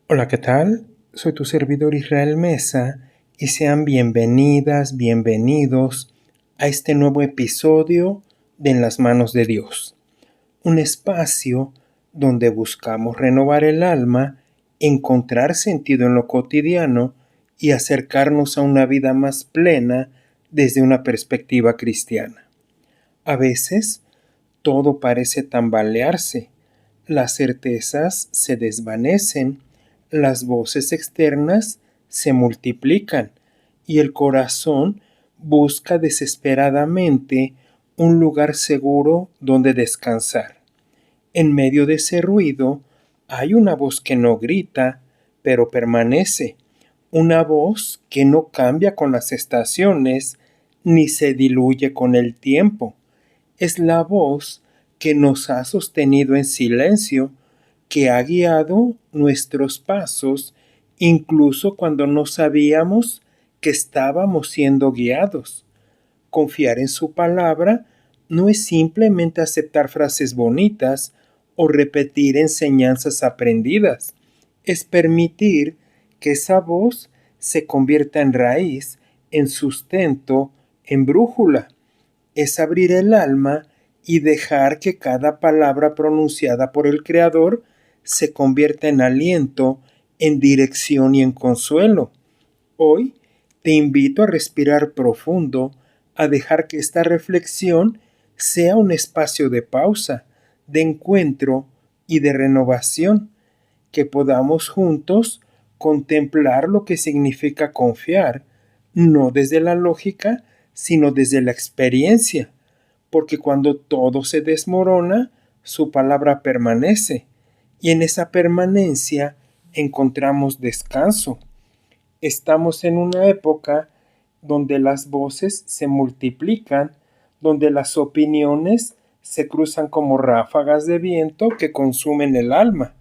Hola, ¿qué tal? Soy tu servidor Israel Mesa y sean bienvenidas, bienvenidos a este nuevo episodio de En las manos de Dios, un espacio donde buscamos renovar el alma, encontrar sentido en lo cotidiano y acercarnos a una vida más plena desde una perspectiva cristiana. A veces todo parece tambalearse, las certezas se desvanecen, las voces externas se multiplican y el corazón busca desesperadamente un lugar seguro donde descansar. En medio de ese ruido hay una voz que no grita, pero permanece, una voz que no cambia con las estaciones ni se diluye con el tiempo. Es la voz que nos ha sostenido en silencio, que ha guiado nuestros pasos, incluso cuando no sabíamos que estábamos siendo guiados. Confiar en su palabra no es simplemente aceptar frases bonitas o repetir enseñanzas aprendidas. Es permitir que esa voz se convierta en raíz, en sustento, en brújula. Es abrir el alma y dejar que cada palabra pronunciada por el Creador se convierta en aliento, en dirección y en consuelo. Hoy te invito a respirar profundo, a dejar que esta reflexión sea un espacio de pausa, de encuentro y de renovación, que podamos juntos contemplar lo que significa confiar, no desde la lógica, sino desde la experiencia, porque cuando todo se desmorona, su palabra permanece, y en esa permanencia encontramos descanso. Estamos en una época donde las voces se multiplican, donde las opiniones se cruzan como ráfagas de viento que consumen el alma.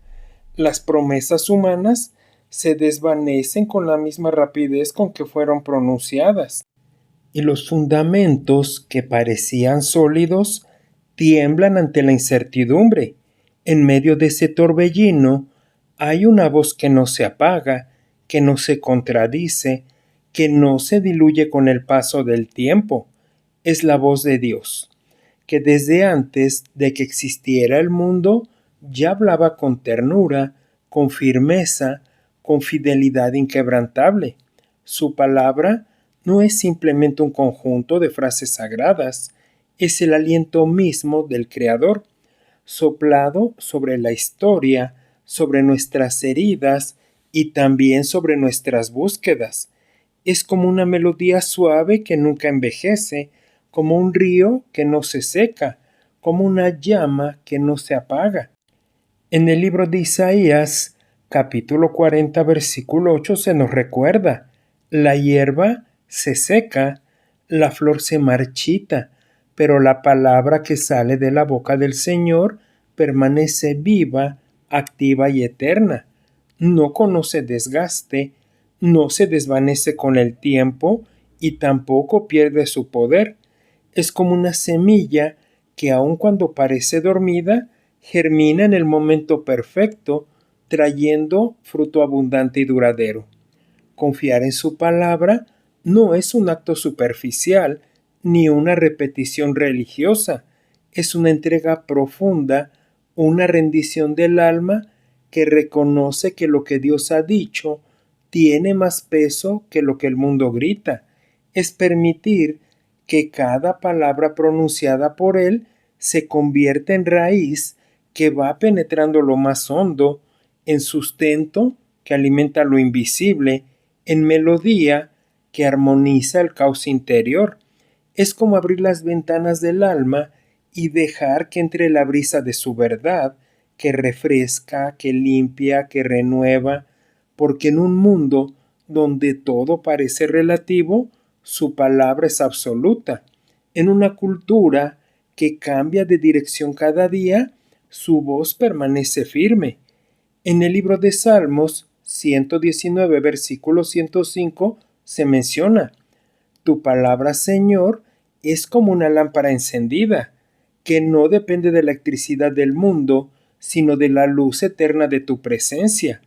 Las promesas humanas se desvanecen con la misma rapidez con que fueron pronunciadas, y los fundamentos que parecían sólidos tiemblan ante la incertidumbre. En medio de ese torbellino hay una voz que no se apaga, que no se contradice, que no se diluye con el paso del tiempo. Es la voz de Dios, que desde antes de que existiera el mundo ya hablaba con ternura, con firmeza, con fidelidad inquebrantable. Su palabra no es simplemente un conjunto de frases sagradas, es el aliento mismo del Creador, soplado sobre la historia, sobre nuestras heridas y también sobre nuestras búsquedas. Es como una melodía suave que nunca envejece, como un río que no se seca, como una llama que no se apaga. En el libro de Isaías, capítulo 40, versículo 8, se nos recuerda: la hierba se seca, la flor se marchita, pero la palabra que sale de la boca del Señor permanece viva, activa y eterna. No conoce desgaste, no se desvanece con el tiempo y tampoco pierde su poder. Es como una semilla que aun cuando parece dormida, germina en el momento perfecto, trayendo fruto abundante y duradero. Confiar en su palabra no es un acto superficial ni una repetición religiosa, es una entrega profunda, una rendición del alma que reconoce que lo que Dios ha dicho tiene más peso que lo que el mundo grita. Es permitir que cada palabra pronunciada por Él se convierta en raíz que va penetrando lo más hondo, en sustento que alimenta lo invisible, en melodía que armoniza el caos interior. Es como abrir las ventanas del alma y dejar que entre la brisa de su verdad, que refresca, que limpia, que renueva, porque en un mundo donde todo parece relativo, su palabra es absoluta. En una cultura que cambia de dirección cada día, su voz permanece firme. En el libro de Salmos 119, versículo 105, se menciona: tu palabra, Señor, es como una lámpara encendida, que no depende de la electricidad del mundo, sino de la luz eterna de tu presencia.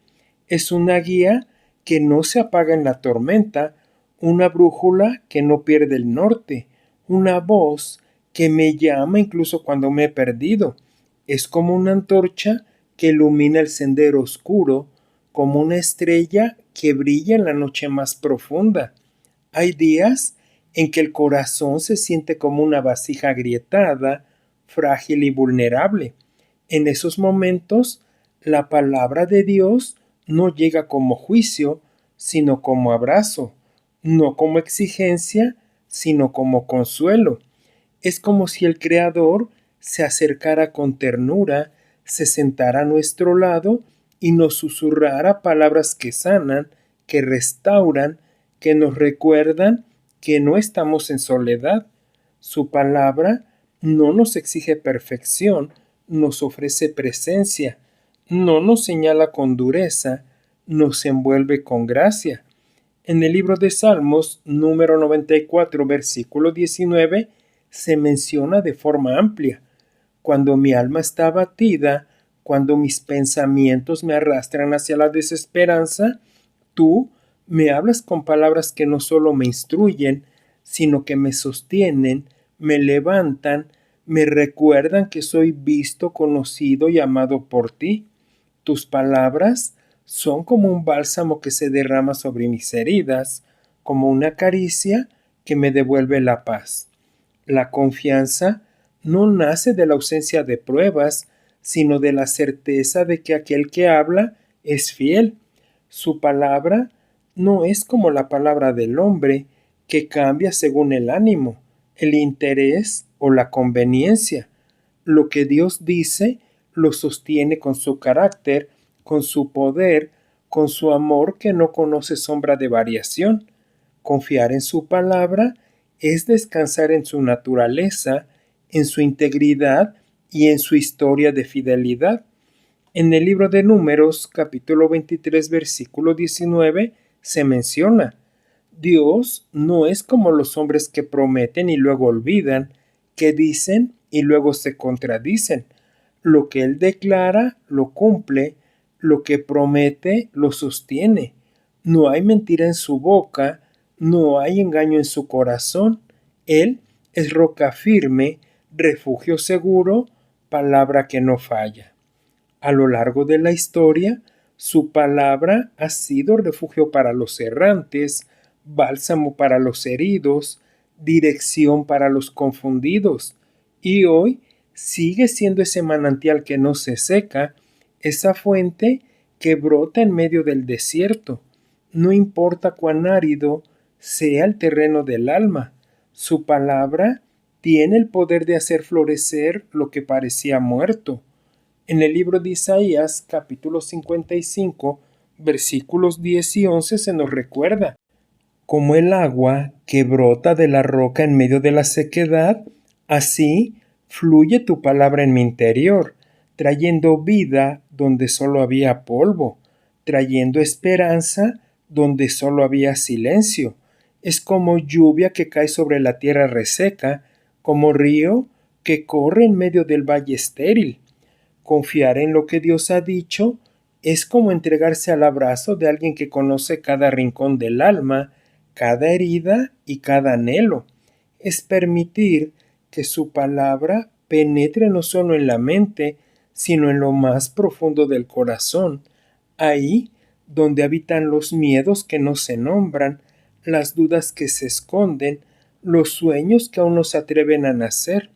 Es una guía que no se apaga en la tormenta, una brújula que no pierde el norte, una voz que me llama incluso cuando me he perdido. Es como una antorcha que ilumina el sendero oscuro, como una estrella que brilla en la noche más profunda. Hay días en que el corazón se siente como una vasija agrietada, frágil y vulnerable. En esos momentos, la palabra de Dios no llega como juicio, sino como abrazo, no como exigencia, sino como consuelo. Es como si el Creador se acercara con ternura, se sentara a nuestro lado y nos susurrara palabras que sanan, que restauran, que nos recuerdan que no estamos en soledad. Su palabra no nos exige perfección, nos ofrece presencia, no nos señala con dureza, nos envuelve con gracia. En el libro de Salmos, número 94, versículo 19, se menciona de forma amplia: cuando mi alma está abatida, cuando mis pensamientos me arrastran hacia la desesperanza, tú me hablas con palabras que no solo me instruyen, sino que me sostienen, me levantan, me recuerdan que soy visto, conocido y amado por ti. Tus palabras son como un bálsamo que se derrama sobre mis heridas, como una caricia que me devuelve la paz. La confianza no nace de la ausencia de pruebas, sino de la certeza de que aquel que habla es fiel. Su palabra no es como la palabra del hombre, que cambia según el ánimo, el interés o la conveniencia. Lo que Dios dice lo sostiene con su carácter, con su poder, con su amor que no conoce sombra de variación. Confiar en su palabra es descansar en su naturaleza, en su integridad y en su historia de fidelidad. En el libro de Números, capítulo 23, versículo 19, se menciona: Dios no es como los hombres que prometen y luego olvidan, que dicen y luego se contradicen. Lo que Él declara, lo cumple; lo que promete, lo sostiene. No hay mentira en su boca, no hay engaño en su corazón. Él es roca firme, refugio seguro, palabra que no falla. A lo largo de la historia, su palabra ha sido refugio para los errantes, bálsamo para los heridos, dirección para los confundidos, y hoy sigue siendo ese manantial que no se seca, esa fuente que brota en medio del desierto. No importa cuán árido sea el terreno del alma, su palabra tiene el poder de hacer florecer lo que parecía muerto. En el libro de Isaías, capítulo 55, versículos 10 y 11 se nos recuerda: como el agua que brota de la roca en medio de la sequedad, así fluye tu palabra en mi interior, trayendo vida donde solo había polvo, trayendo esperanza donde solo había silencio. Es como lluvia que cae sobre la tierra reseca, como río que corre en medio del valle estéril. Confiar en lo que Dios ha dicho es como entregarse al abrazo de alguien que conoce cada rincón del alma, cada herida y cada anhelo. Es permitir que su palabra penetre no solo en la mente, sino en lo más profundo del corazón, ahí donde habitan los miedos que no se nombran, las dudas que se esconden, los sueños que aún no se atreven a nacer.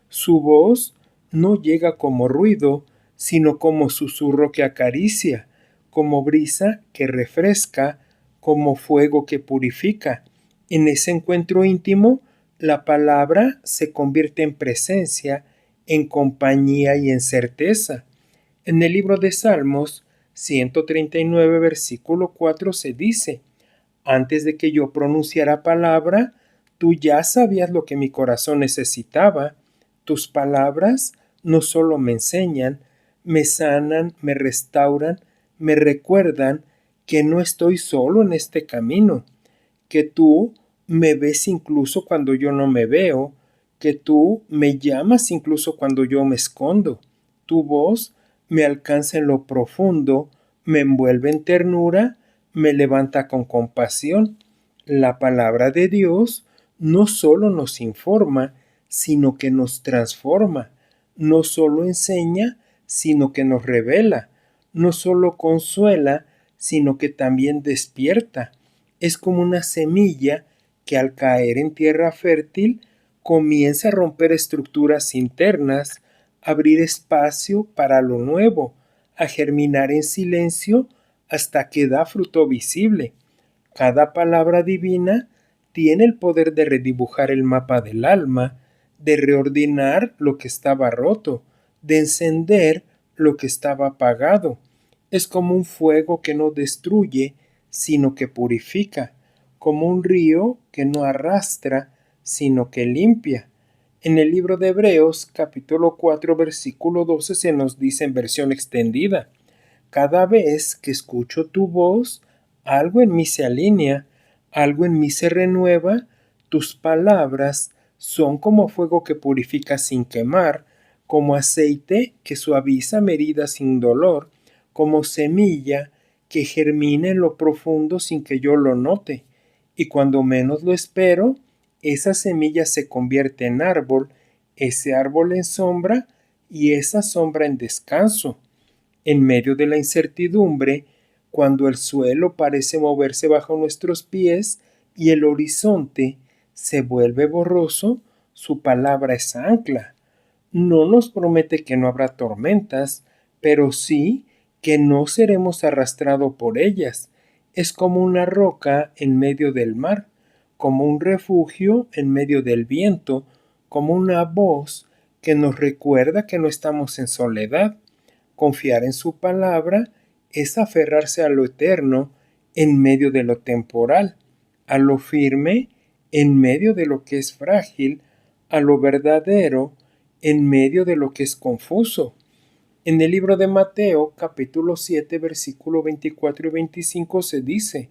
Su voz no llega como ruido, sino como susurro que acaricia, como brisa que refresca, como fuego que purifica. En ese encuentro íntimo, la palabra se convierte en presencia, en compañía y en certeza. En el libro de Salmos 139, versículo 4 se dice: antes de que yo pronunciara palabra, tú ya sabías lo que mi corazón necesitaba. Tus palabras no solo me enseñan, me sanan, me restauran, me recuerdan que no estoy solo en este camino, que tú me ves incluso cuando yo no me veo, que tú me llamas incluso cuando yo me escondo. Tu voz me alcanza en lo profundo, me envuelve en ternura, me levanta con compasión. La palabra de Dios no solo nos informa, sino que nos transforma. No solo enseña, sino que nos revela. No solo consuela, sino que también despierta. Es como una semilla que al caer en tierra fértil comienza a romper estructuras internas, a abrir espacio para lo nuevo, a germinar en silencio hasta que da fruto visible. Cada palabra divina tiene el poder de redibujar el mapa del alma, de reordenar lo que estaba roto, de encender lo que estaba apagado. Es como un fuego que no destruye, sino que purifica, como un río que no arrastra, sino que limpia. En el libro de Hebreos, capítulo 4, versículo 12, se nos dice en versión extendida: cada vez que escucho tu voz, algo en mí se alinea, algo en mí se renueva, tus palabras son como fuego que purifica sin quemar, como aceite que suaviza mi herida sin dolor, como semilla que germina en lo profundo sin que yo lo note. Y cuando menos lo espero, esa semilla se convierte en árbol, ese árbol en sombra y esa sombra en descanso. En medio de la incertidumbre, cuando el suelo parece moverse bajo nuestros pies y el horizonte se vuelve borroso, su palabra es ancla. No nos promete que no habrá tormentas, pero sí que no seremos arrastrados por ellas. Es como una roca en medio del mar, como un refugio en medio del viento, como una voz que nos recuerda que no estamos en soledad. Confiar en su palabra es aferrarse a lo eterno en medio de lo temporal, a lo firme en medio de lo que es frágil, a lo verdadero en medio de lo que es confuso. En el libro de Mateo, capítulo 7, versículo 24 y 25 se dice: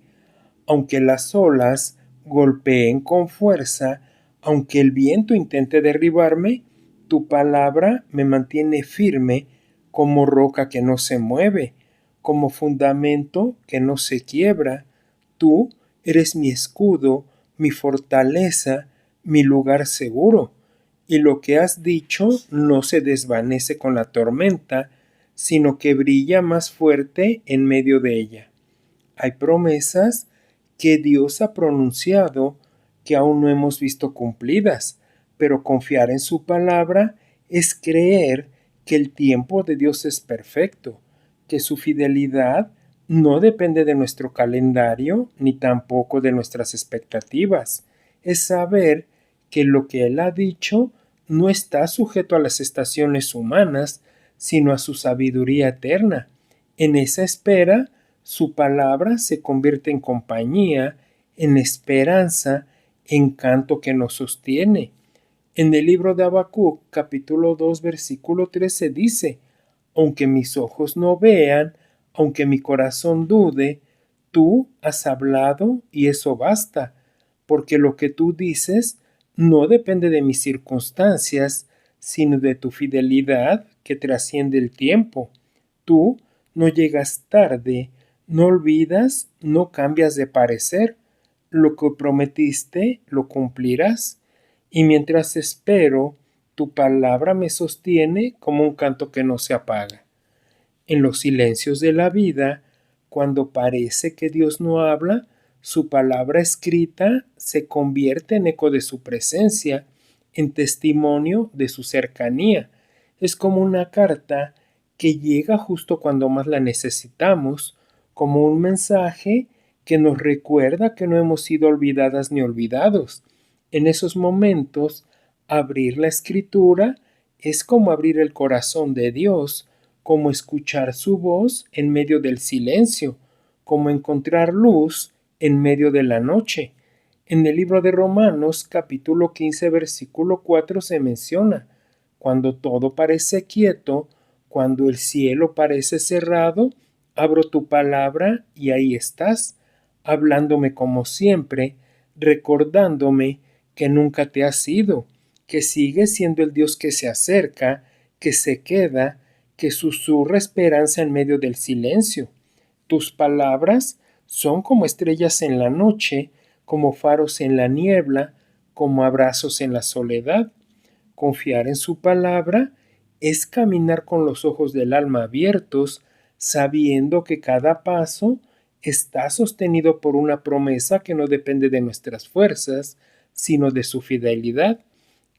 aunque las olas golpeen con fuerza, aunque el viento intente derribarme, tu palabra me mantiene firme como roca que no se mueve, como fundamento que no se quiebra. Tú eres mi escudo, mi fortaleza, mi lugar seguro. Y lo que has dicho no se desvanece con la tormenta, sino que brilla más fuerte en medio de ella. Hay promesas que Dios ha pronunciado que aún no hemos visto cumplidas, pero confiar en su palabra es creer que el tiempo de Dios es perfecto, que su fidelidad no depende de nuestro calendario ni tampoco de nuestras expectativas. Es saber que lo que Él ha dicho no está sujeto a las estaciones humanas, sino a su sabiduría eterna. En esa espera, su palabra se convierte en compañía, en esperanza, en canto que nos sostiene. En el libro de Habacuc, capítulo 2, versículo 13 dice: aunque mis ojos no vean, aunque mi corazón dude, tú has hablado y eso basta, porque lo que tú dices no depende de mis circunstancias, sino de tu fidelidad que trasciende el tiempo. Tú no llegas tarde, no olvidas, no cambias de parecer. Lo que prometiste lo cumplirás. Y mientras espero, tu palabra me sostiene como un canto que no se apaga. En los silencios de la vida, cuando parece que Dios no habla, su palabra escrita se convierte en eco de su presencia, en testimonio de su cercanía. Es como una carta que llega justo cuando más la necesitamos, como un mensaje que nos recuerda que no hemos sido olvidadas ni olvidados. En esos momentos, abrir la escritura es como abrir el corazón de Dios, como escuchar su voz en medio del silencio, como encontrar luz en medio de la noche. En el libro de Romanos, capítulo 15, versículo 4 se menciona: cuando todo parece quieto, cuando el cielo parece cerrado, abro tu palabra y ahí estás, hablándome como siempre, recordándome que nunca te has ido, que sigues siendo el Dios que se acerca, que se queda, que susurra esperanza en medio del silencio. Tus palabras son como estrellas en la noche, como faros en la niebla, como abrazos en la soledad. Confiar en su palabra es caminar con los ojos del alma abiertos, sabiendo que cada paso está sostenido por una promesa que no depende de nuestras fuerzas, sino de su fidelidad.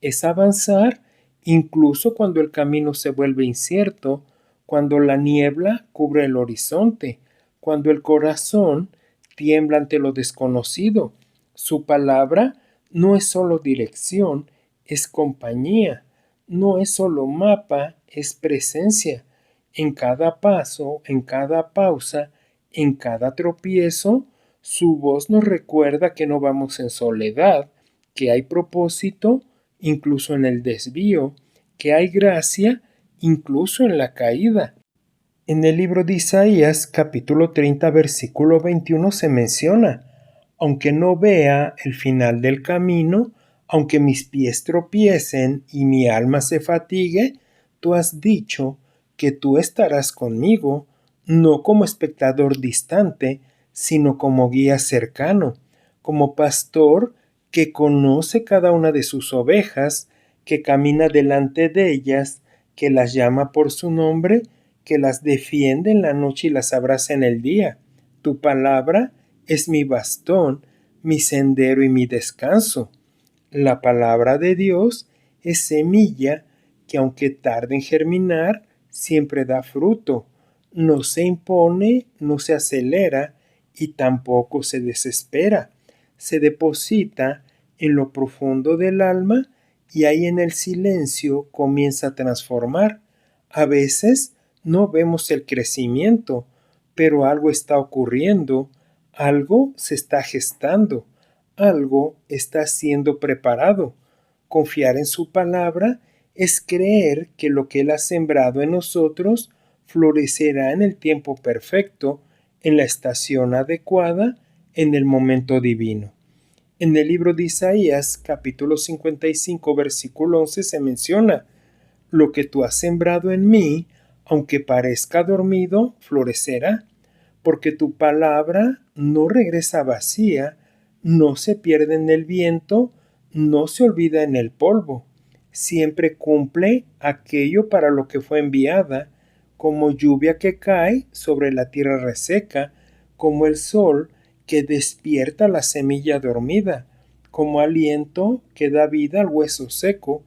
Es avanzar incluso cuando el camino se vuelve incierto, cuando la niebla cubre el horizonte, cuando el corazón tiembla ante lo desconocido. Su palabra no es solo dirección, es compañía, no es solo mapa, es presencia. En cada paso, en cada pausa, en cada tropiezo, su voz nos recuerda que no vamos en soledad, que hay propósito incluso en el desvío, que hay gracia incluso en la caída. En el libro de Isaías, capítulo 30, versículo 21 se menciona: aunque no vea el final del camino, aunque mis pies tropiecen y mi alma se fatigue, tú has dicho que tú estarás conmigo, no como espectador distante, sino como guía cercano, como pastor que conoce cada una de sus ovejas, que camina delante de ellas, que las llama por su nombre, que las defiende en la noche y las abraza en el día. Tu palabra es mi bastón, mi sendero y mi descanso. La palabra de Dios es semilla que, aunque tarde en germinar, siempre da fruto. No se impone, no se acelera y tampoco se desespera. Se deposita en lo profundo del alma y ahí en el silencio comienza a transformar. A veces no vemos el crecimiento, pero algo está ocurriendo, algo se está gestando, algo está siendo preparado. Confiar en su palabra es creer que lo que Él ha sembrado en nosotros florecerá en el tiempo perfecto, en la estación adecuada, en el momento divino. En el libro de Isaías, capítulo 55, versículo 11, se menciona: lo que tú has sembrado en mí, aunque parezca dormido, florecerá, porque tu palabra no regresa vacía, no se pierde en el viento, no se olvida en el polvo. Siempre cumple aquello para lo que fue enviada, como lluvia que cae sobre la tierra reseca, como el sol que despierta la semilla dormida, como aliento que da vida al hueso seco.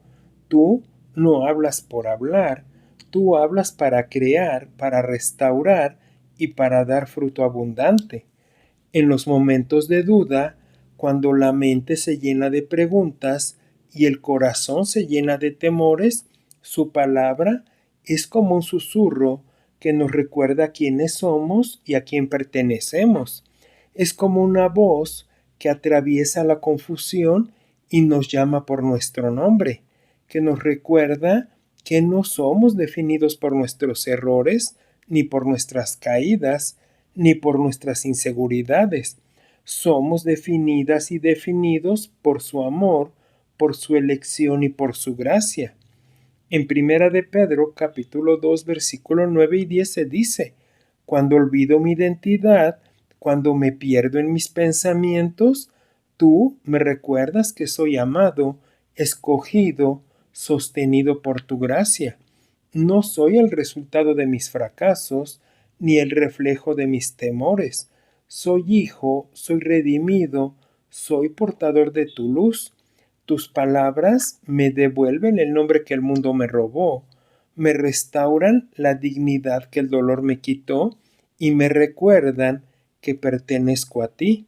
Tú no hablas por hablar, tú hablas para crear, para restaurar y para dar fruto abundante. En los momentos de duda, cuando la mente se llena de preguntas y el corazón se llena de temores, su palabra es como un susurro que nos recuerda quiénes somos y a quién pertenecemos. Es como una voz que atraviesa la confusión y nos llama por nuestro nombre, que nos recuerda que no somos definidos por nuestros errores, ni por nuestras caídas, ni por nuestras inseguridades. Somos definidas y definidos por su amor, por su elección y por su gracia. En Primera de Pedro, capítulo 2, versículo 9 y 10 se dice: cuando olvido mi identidad, cuando me pierdo en mis pensamientos, tú me recuerdas que soy amado, escogido, sostenido por tu gracia. No soy el resultado de mis fracasos, ni el reflejo de mis temores. Soy hijo, soy redimido, soy portador de tu luz. Tus palabras me devuelven el nombre que el mundo me robó, me restauran la dignidad que el dolor me quitó y me recuerdan que pertenezco a ti.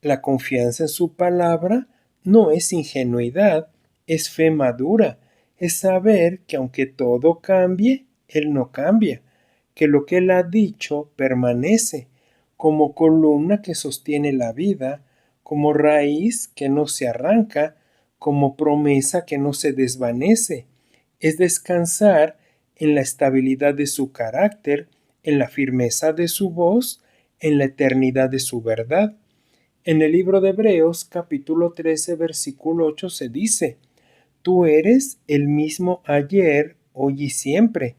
La confianza en su palabra no es ingenuidad, es fe madura, es saber que aunque todo cambie, Él no cambia, que lo que Él ha dicho permanece, como columna que sostiene la vida, como raíz que no se arranca, como promesa que no se desvanece. Es descansar en la estabilidad de su carácter, en la firmeza de su voz, en la eternidad de su verdad. En el libro de Hebreos, capítulo 13, versículo 8 se dice: tú eres el mismo ayer, hoy y siempre,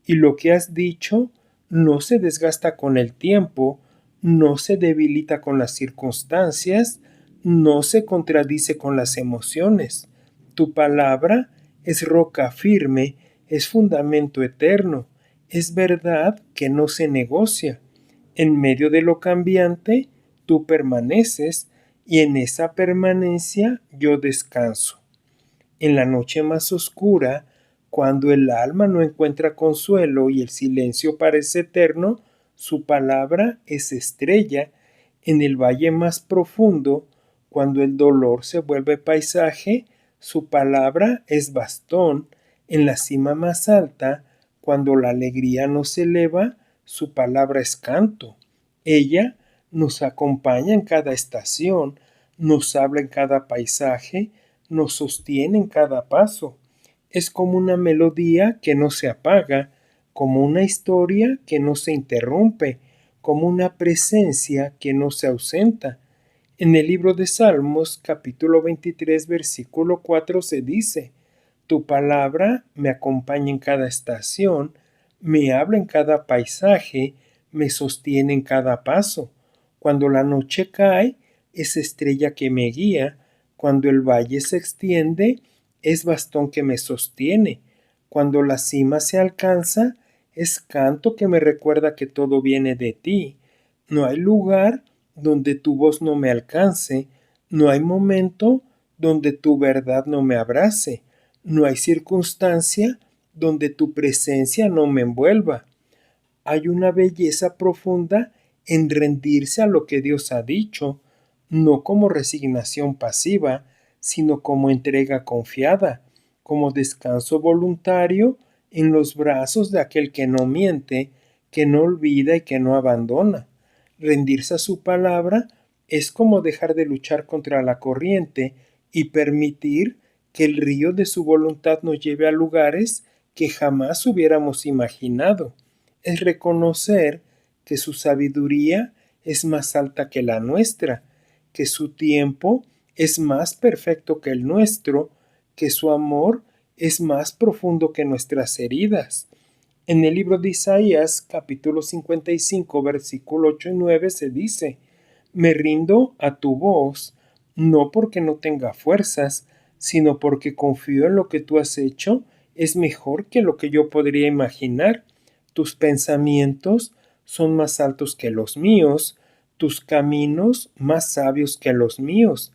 y lo que has dicho no se desgasta con el tiempo, no se debilita con las circunstancias, no se contradice con las emociones. Tu palabra es roca firme, es fundamento eterno, es verdad que no se negocia. En medio de lo cambiante, tú permaneces y en esa permanencia yo descanso. En la noche más oscura, cuando el alma no encuentra consuelo y el silencio parece eterno, su palabra es estrella. En el valle más profundo, cuando el dolor se vuelve paisaje, su palabra es bastón. En la cima más alta, cuando la alegría nos eleva, su palabra es canto. Ella nos acompaña en cada estación, nos habla en cada paisaje, nos sostiene en cada paso. Es como una melodía que no se apaga, como una historia que no se interrumpe, como una presencia que no se ausenta. En el libro de Salmos, capítulo 23, versículo 4 se dice: Tu palabra me acompaña en cada estación, me habla en cada paisaje, me sostiene en cada paso. Cuando la noche cae, es estrella que me guía. Cuando el valle se extiende, es bastón que me sostiene. Cuando la cima se alcanza, es canto que me recuerda que todo viene de ti. No hay lugar donde tu voz no me alcance, no hay momento donde tu verdad no me abrace, no hay circunstancia donde tu presencia no me envuelva. Hay una belleza profunda en rendirse a lo que Dios ha dicho, no como resignación pasiva, sino como entrega confiada, como descanso voluntario en los brazos de aquel que no miente, que no olvida y que no abandona. Rendirse a su palabra es como dejar de luchar contra la corriente y permitir que el río de su voluntad nos lleve a lugares que jamás hubiéramos imaginado. Es reconocer que su sabiduría es más alta que la nuestra, que su tiempo es más perfecto que el nuestro, que su amor es más profundo que nuestras heridas. En el libro de Isaías, capítulo 55, versículo 8 y 9 se dice: Me rindo a tu voz, no porque no tenga fuerzas, sino porque confío en lo que tú has hecho, es mejor que lo que yo podría imaginar. Tus pensamientos son más altos que los míos, tus caminos más sabios que los míos.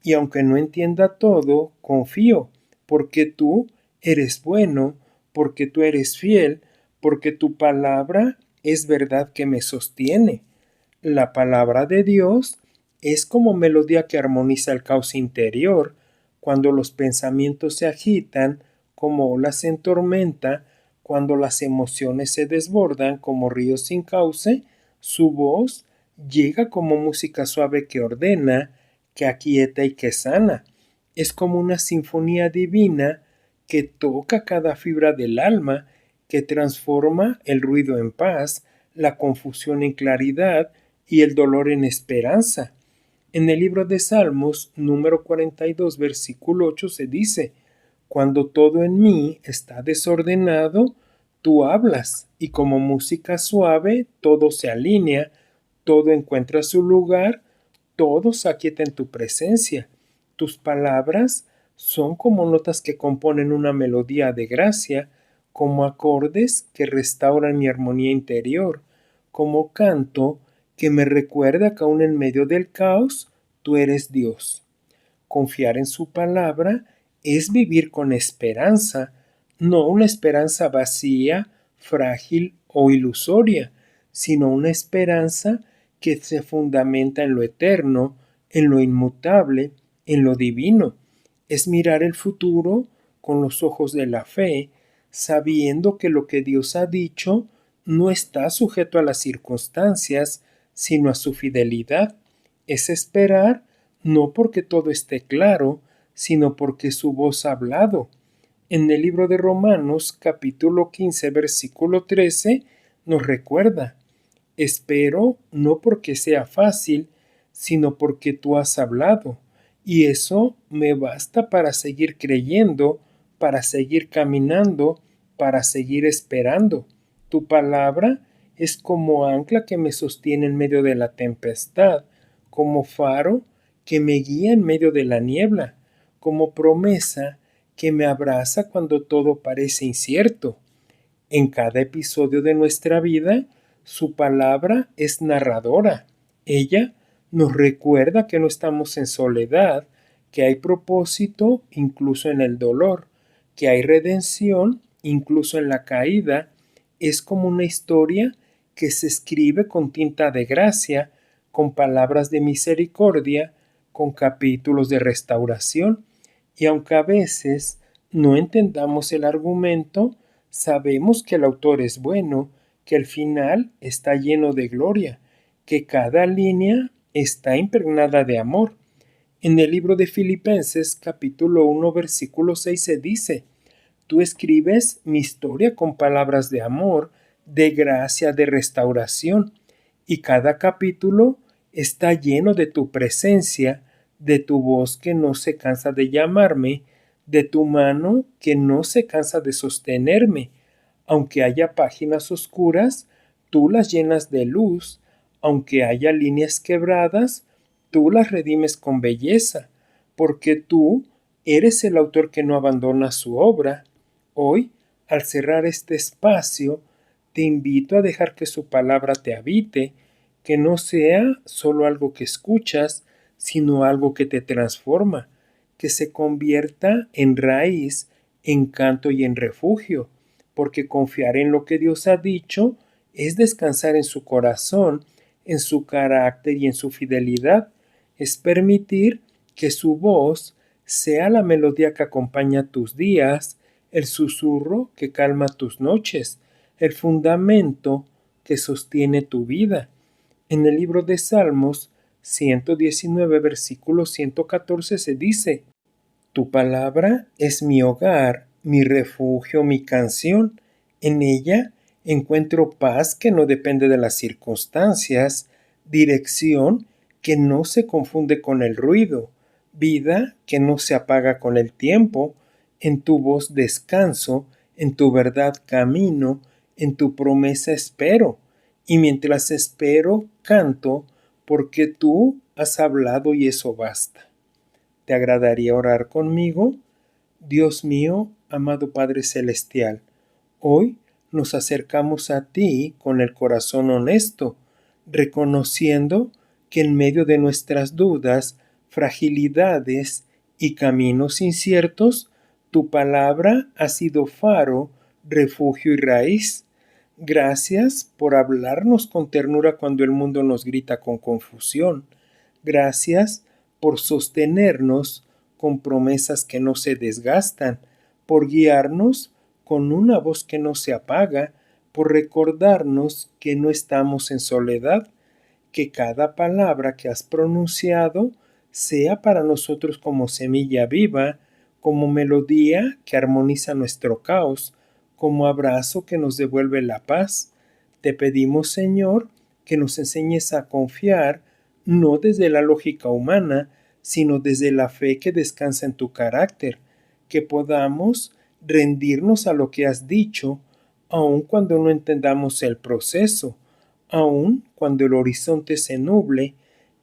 Y aunque no entienda todo, confío, porque tú eres bueno, porque tú eres fiel, porque tu palabra es verdad que me sostiene. La palabra de Dios es como melodía que armoniza el caos interior. Cuando los pensamientos se agitan como olas en tormenta, cuando las emociones se desbordan como ríos sin cauce, su voz llega como música suave que ordena, que aquieta y que sana. Es como una sinfonía divina que toca cada fibra del alma, que transforma el ruido en paz, la confusión en claridad y el dolor en esperanza. En el libro de Salmos, número 42, versículo 8, se dice: Cuando todo en mí está desordenado, tú hablas, y como música suave todo se alinea, todo encuentra su lugar, todo se aquieta en tu presencia. Tus palabras son como notas que componen una melodía de gracia, como acordes que restauran mi armonía interior, como canto que me recuerda que aún en medio del caos, tú eres Dios. Confiar en su palabra es vivir con esperanza, no una esperanza vacía, frágil o ilusoria, sino una esperanza que se fundamenta en lo eterno, en lo inmutable, en lo divino. Es mirar el futuro con los ojos de la fe, sabiendo que lo que Dios ha dicho no está sujeto a las circunstancias, sino a su fidelidad. Es esperar no porque todo esté claro, sino porque su voz ha hablado. En el libro de Romanos, capítulo 15, versículo 13, nos recuerda: Espero no porque sea fácil, sino porque tú has hablado, y eso me basta para seguir creyendo, para seguir caminando, para seguir esperando. Tu palabra Es como ancla que me sostiene en medio de la tempestad, como faro que me guía en medio de la niebla, como promesa que me abraza cuando todo parece incierto. En cada episodio de nuestra vida, su palabra es narradora. Ella nos recuerda que no estamos en soledad, que hay propósito incluso en el dolor, que hay redención incluso en la caída. Es como una historia que se escribe con tinta de gracia, con palabras de misericordia, con capítulos de restauración. Y aunque a veces no entendamos el argumento, sabemos que el autor es bueno, que el final está lleno de gloria, que cada línea está impregnada de amor. En el libro de Filipenses capítulo 1 versículo 6 se dice: Tú escribes mi historia con palabras de amor, de gracia, de restauración, y cada capítulo está lleno de tu presencia, de tu voz que no se cansa de llamarme, de tu mano que no se cansa de sostenerme. Aunque haya páginas oscuras, tú las llenas de luz. Aunque haya líneas quebradas, tú las redimes con belleza, porque tú eres el autor que no abandona su obra. Hoy, al cerrar este espacio, te invito a dejar que su palabra te habite, que no sea solo algo que escuchas, sino algo que te transforma, que se convierta en raíz, en canto y en refugio, porque confiar en lo que Dios ha dicho es descansar en su corazón, en su carácter y en su fidelidad, es permitir que su voz sea la melodía que acompaña tus días, el susurro que calma tus noches, el fundamento que sostiene tu vida. En el libro de Salmos 119, versículo 114 se dice: Tu palabra es mi hogar, mi refugio, mi canción. En ella encuentro paz que no depende de las circunstancias, dirección que no se confunde con el ruido, vida que no se apaga con el tiempo. En tu voz descanso, en tu verdad camino, en tu promesa espero. Y mientras espero, canto, porque tú has hablado y eso basta. ¿Te agradaría orar conmigo? Dios mío, amado Padre Celestial, hoy nos acercamos a ti con el corazón honesto, reconociendo que en medio de nuestras dudas, fragilidades y caminos inciertos, tu palabra ha sido faro, refugio y raíz. Gracias por hablarnos con ternura cuando el mundo nos grita con confusión. Gracias por sostenernos con promesas que no se desgastan, por guiarnos con una voz que no se apaga, por recordarnos que no estamos en soledad, que cada palabra que has pronunciado sea para nosotros como semilla viva, como melodía que armoniza nuestro caos, como abrazo que nos devuelve la paz. Te pedimos, Señor, que nos enseñes a confiar no desde la lógica humana, sino desde la fe que descansa en tu carácter, que podamos rendirnos a lo que has dicho, aun cuando no entendamos el proceso, aun cuando el horizonte se nuble,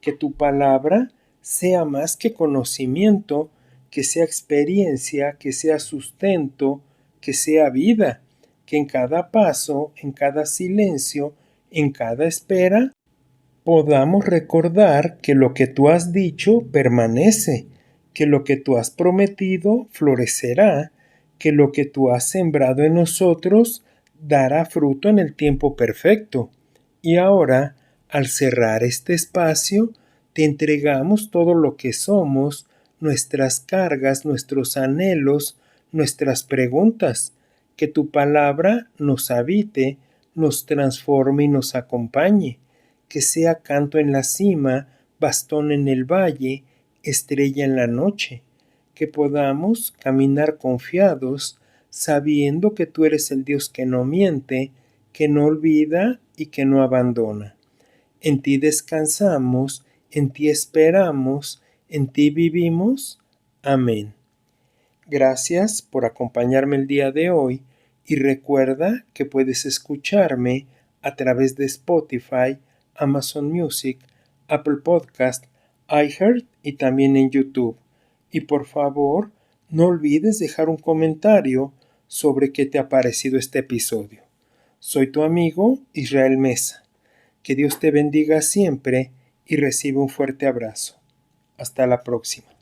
que tu palabra sea más que conocimiento, que sea experiencia, que sea sustento, que sea vida, que en cada paso, en cada silencio, en cada espera, podamos recordar que lo que tú has dicho permanece, que lo que tú has prometido florecerá, que lo que tú has sembrado en nosotros dará fruto en el tiempo perfecto. Y ahora, al cerrar este espacio, te entregamos todo lo que somos, nuestras cargas, nuestros anhelos, nuestras preguntas, que tu palabra nos habite, nos transforme y nos acompañe, que sea canto en la cima, bastón en el valle, estrella en la noche, que podamos caminar confiados, sabiendo que tú eres el Dios que no miente, que no olvida y que no abandona. En ti descansamos, en ti esperamos, en ti vivimos. Amén. Gracias por acompañarme el día de hoy y recuerda que puedes escucharme a través de Spotify, Amazon Music, Apple Podcast, iHeart y también en YouTube. Y por favor, no olvides dejar un comentario sobre qué te ha parecido este episodio. Soy tu amigo Israel Mesa. Que Dios te bendiga siempre y recibe un fuerte abrazo. Hasta la próxima.